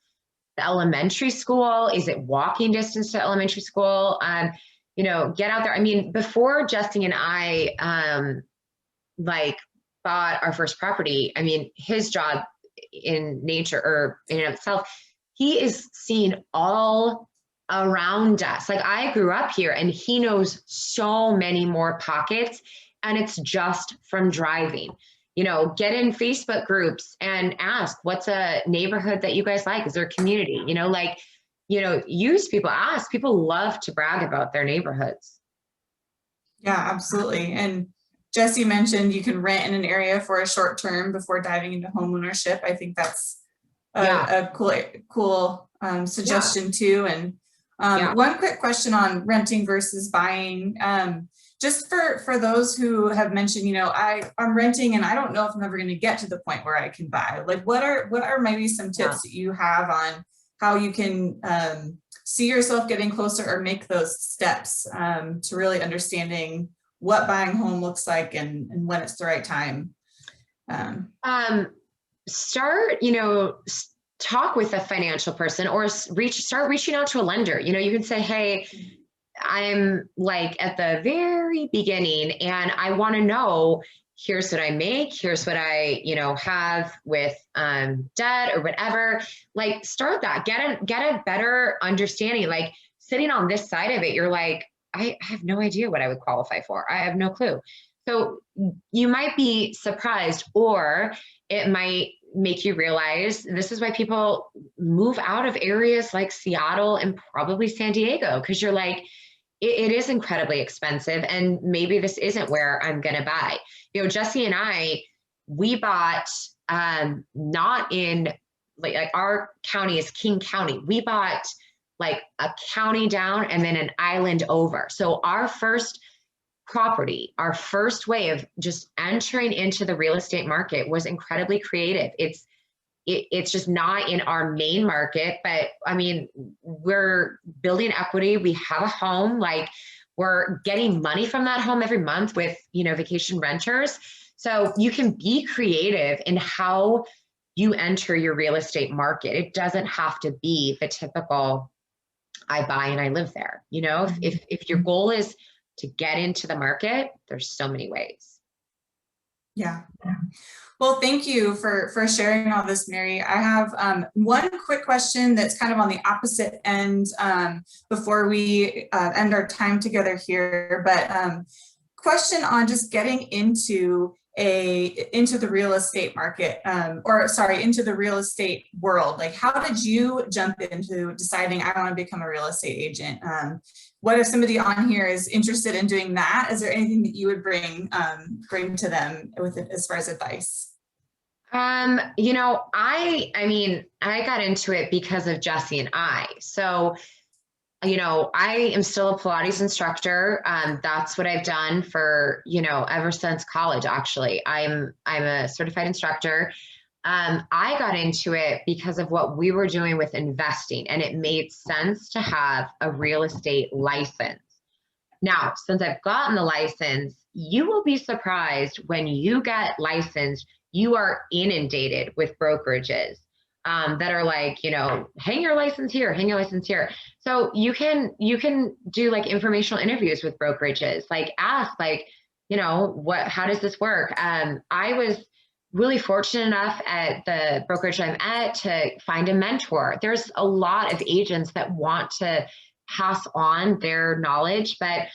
the elementary school? Is it walking distance to elementary school? Get out there. I mean, before Jesse and I, bought our first property, I mean, his job in nature or in and of itself, he is seen all around us. Like, I grew up here and he knows so many more pockets, and it's just from driving. Get in Facebook groups and ask, what's a neighborhood that you guys like? Is there a community? Use people, ask. People love to brag about their neighborhoods. Yeah, absolutely. And Jesse mentioned you can rent in an area for a short term before diving into homeownership. I think that's a cool suggestion too. And one quick question on renting versus buying. Just for those who have mentioned, I'm renting and I don't know if I'm ever going to get to the point where I can buy. Like, what are maybe some tips that you have on how you can see yourself getting closer or make those steps to really understanding what buying a home looks like and when it's the right time? Start, talk with a financial person or start reaching out to a lender. You can say, hey, I'm like at the very beginning and I want to know, here's what I make, here's what I, have with debt or whatever. Like, start that, get a better understanding. Like, sitting on this side of it, you're like, I have no idea what I would qualify for. I have no clue. So you might be surprised, or it might make you realize this is why people move out of areas like Seattle and probably San Diego, because you're like, it is incredibly expensive and maybe this isn't where I'm going to buy. Jesse and I, we bought not in like our county is King County. We bought like a county down and then an island over. So our first property, our first way of just entering into the real estate market was incredibly creative. It's just not in our main market, but I mean, we're building equity. We have a home, like we're getting money from that home every month with, vacation renters. So you can be creative in how you enter your real estate market. It doesn't have to be the typical, I buy and I live there. If your goal is to get into the market, there's so many ways. Yeah. Well, thank you for sharing all this, Mary. I have one quick question that's kind of on the opposite end before we end our time together here, but question on just getting into the real estate market, into the real estate world. Like, how did you jump into deciding I want to become a real estate agent? What if somebody on here is interested in doing that? Is there anything that you would bring to them with it as far as advice? I got into it because of Jesse and I. So, I am still a Pilates instructor. That's what I've done for, ever since college, actually. I'm a certified instructor. I got into it because of what we were doing with investing, and it made sense to have a real estate license. Now, since I've gotten the license, you will be surprised when you get licensed, you are inundated with brokerages that are like, hang your license here, hang your license here. So you can do like informational interviews with brokerages, like ask like, how does this work? I was really fortunate enough at the brokerage I'm at to find a mentor. There's a lot of agents that want to pass on their knowledge, but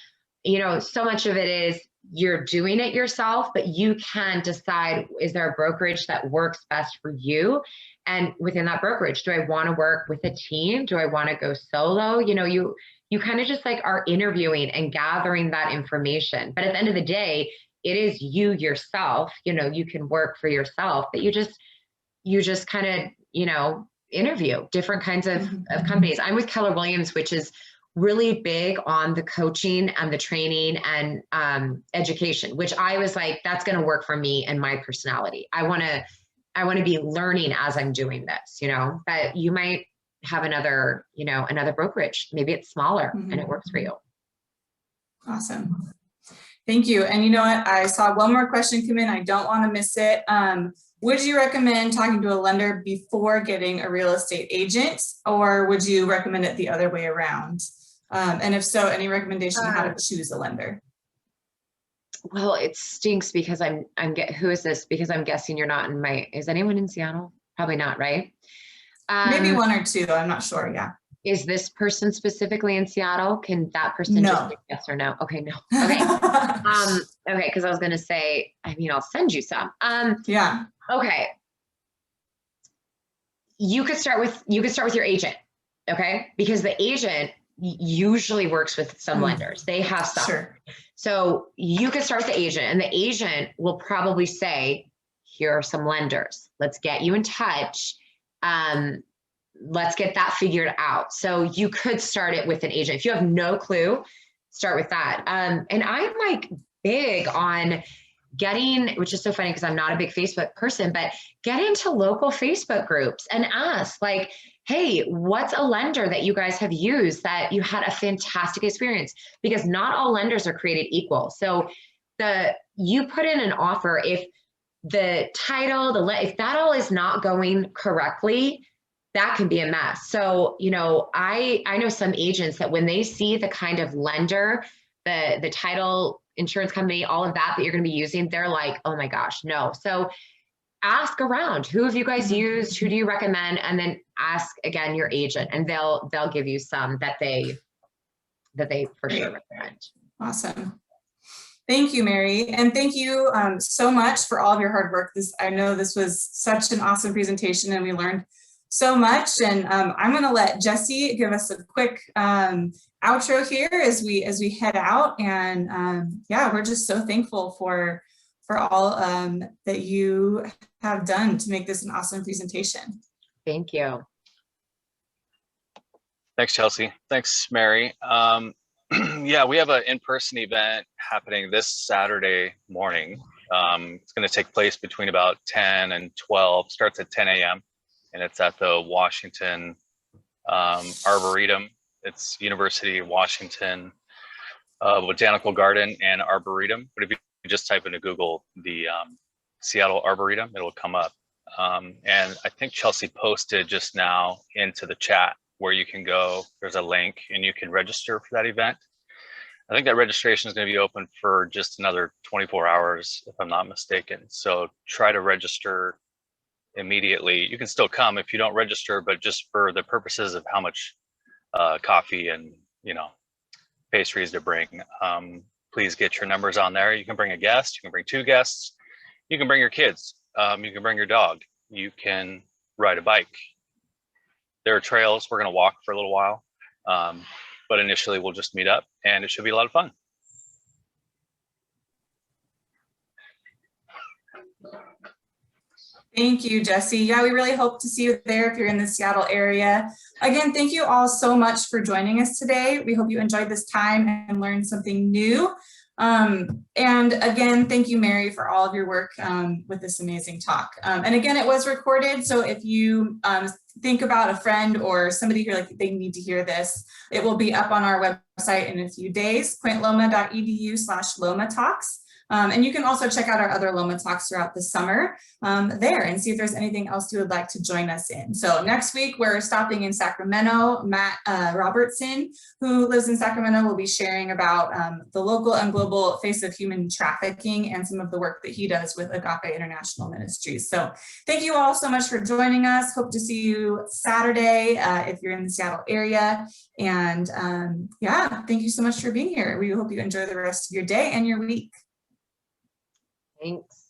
so much of it is you're doing it yourself, but you can decide, is there a brokerage that works best for you? And within that brokerage, do I want to work with a team? Do I want to go solo? You kind of just like are interviewing and gathering that information. But at the end of the day, it is you yourself, you can work for yourself, but you just you just kind of, interview different kinds of companies. I'm with Keller Williams, which is really big on the coaching and the training and education, which I was like, that's going to work for me and my personality. I want to be learning as I'm doing this, but you might have another brokerage. Maybe it's smaller and it works for you. Awesome. Thank you. And you know what? I saw one more question come in. I don't want to miss it. Would you recommend talking to a lender before getting a real estate agent, or would you recommend it the other way around? And if so, any recommendation on how to choose a lender? Well, it stinks because who is this? Because I'm guessing you're not is anyone in Seattle? Probably not, right? Maybe one or two, I'm not sure. Yeah. Is this person specifically in Seattle? Can that person just say yes or no? Okay, no. Okay. Okay, because I was gonna say, I'll send you some. Yeah. Okay. You could start with your agent, okay? Because the agent usually works with some lenders. They have stuff. Sure. So you could start with the agent, and the agent will probably say, here are some lenders. Let's get you in touch. Let's get that figured out. So you could start it with an agent. If you have no clue, start with that. And I'm like big on getting, which is so funny because I'm not a big Facebook person, but get into local Facebook groups and ask like, hey, what's a lender that you guys have used that you had a fantastic experience? Because not all lenders are created equal. So you put in an offer, if the title, if that all is not going correctly, that can be a mess. So, I know some agents that when they see the kind of lender, the title, insurance company, all of that you're going to be using, they're like, oh my gosh, no. So ask around, who have you guys used? Who do you recommend? And then ask again your agent, and they'll give you some that they for sure recommend. Awesome. Thank you, Mary. And thank you so much for all of your hard work. I know this was such an awesome presentation and we learned so much. And I'm going to let Jesse give us a quick outro here as we head out. And yeah, we're just so thankful for all that you have done to make this an awesome presentation. Thank you. Thanks, Chelsea. Thanks, Mary. Yeah, we have an in-person event happening this Saturday morning. It's going to take place between about 10 and 12, starts at 10 a.m. and it's at the Washington Arboretum. It's University of Washington Botanical Garden and Arboretum. But if you just type into Google the Seattle Arboretum, it'll come up. And I think Chelsea posted just now into the chat where you can go. There's a link and you can register for that event. I think that registration is going to be open for just another 24 hours, if I'm not mistaken. So try to register immediately. You can still come if you don't register, but just for the purposes of how much coffee and pastries to bring, please get your numbers on there. You can bring a guest, you can bring 2 guests, you can bring your kids, you can bring your dog, you can ride a bike. There are trails. We're going to walk for a little while, but initially we'll just meet up and it should be a lot of fun. Thank you, Jesse. Yeah, we really hope to see you there if you're in the Seattle area. Again, thank you all so much for joining us today. We hope you enjoyed this time and learned something new. And again, thank you, Mary, for all of your work with this amazing talk. And again, it was recorded. So if you think about a friend or somebody who they need to hear this, it will be up on our website in a few days, pointloma.edu/Loma Talks. And you can also check out our other Loma Talks throughout the summer there and see if there's anything else you would like to join us in. So next week, we're stopping in Sacramento. Matt Robertson, who lives in Sacramento, will be sharing about the local and global face of human trafficking and some of the work that he does with Agape International Ministries. So thank you all so much for joining us. Hope to see you Saturday if you're in the Seattle area. And yeah, thank you so much for being here. We hope you enjoy the rest of your day and your week. Thanks.